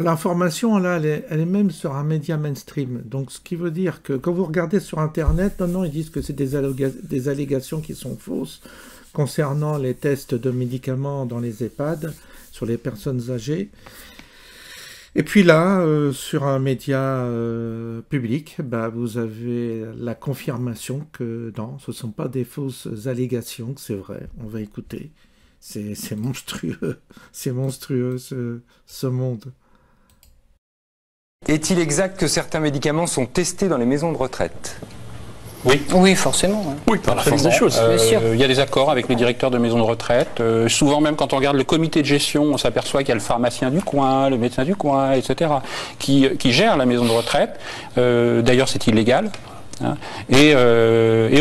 L'information, là, elle est même sur un média mainstream. Donc, ce qui veut dire que quand vous regardez sur Internet, non, ils disent que c'est des allégations qui sont fausses concernant les tests de médicaments dans les EHPAD sur les personnes âgées. Et puis là, sur un média public, bah, vous avez la confirmation que non, ce ne sont pas des fausses allégations, que c'est vrai. On va écouter. C'est monstrueux. C'est monstrueux, ce monde. Est-il exact que certains médicaments sont testés dans les maisons de retraite? Oui. Oui, forcément. Oui, par la force des choses. Bien sûr. Il y a des accords avec les directeurs de maisons de retraite. Souvent même quand on regarde le comité de gestion, on s'aperçoit qu'il y a le pharmacien du coin, le médecin du coin, etc. qui gèrent la maison de retraite. D'ailleurs, c'est illégal. Hein. Et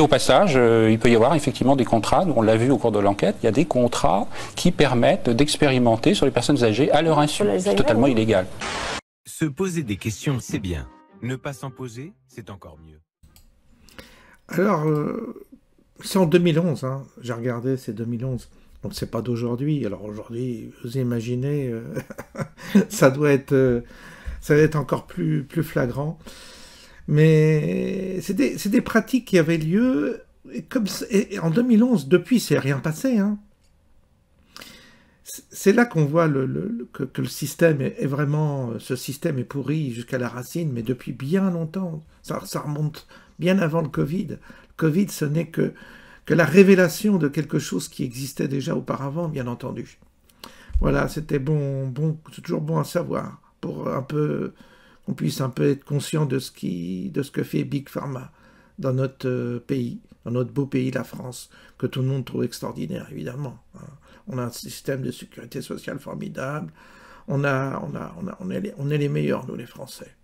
au passage, il peut y avoir effectivement des contrats, on l'a vu au cours de l'enquête, il y a des contrats qui permettent d'expérimenter sur les personnes âgées à leur insu. C'est totalement illégal. Se poser des questions, c'est bien. Ne pas s'en poser, c'est encore mieux. Alors, c'est en 2011, hein. J'ai regardé, c'est 2011. Donc, c'est pas d'aujourd'hui. Alors, aujourd'hui, vous imaginez, ça doit être encore plus flagrant. Mais c'est des pratiques qui avaient lieu. Et en 2011, depuis, c'est rien passé, hein. C'est là qu'on voit que le système est vraiment... Ce système est pourri jusqu'à la racine, mais depuis bien longtemps. Ça remonte bien avant le Covid. Le Covid, ce n'est que la révélation de quelque chose qui existait déjà auparavant, bien entendu. Voilà, c'était c'est toujours bon à savoir, pour un peu... qu'on puisse un peu être conscient de ce que fait Big Pharma dans notre pays, dans notre beau pays, la France, que tout le monde trouve extraordinaire, évidemment. On a un système de sécurité sociale formidable. On est les meilleurs, nous, les Français.